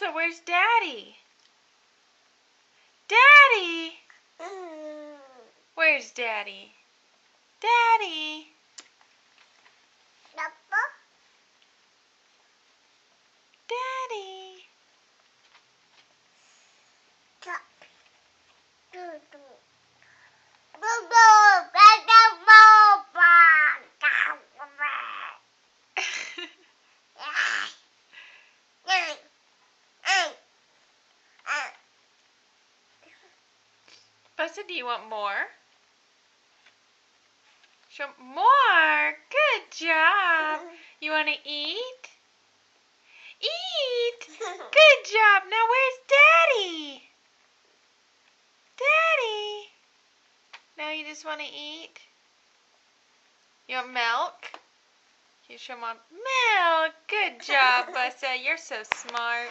Elsa, where's Daddy? Daddy! Where's Daddy? Daddy! Daddy! Buster, do you want more? Show more! Good job! You want to eat? Eat! Good job! Now where's Daddy? Daddy! Now you just want to eat? You want milk? You show Mom milk! Good job, Buster. You're so smart.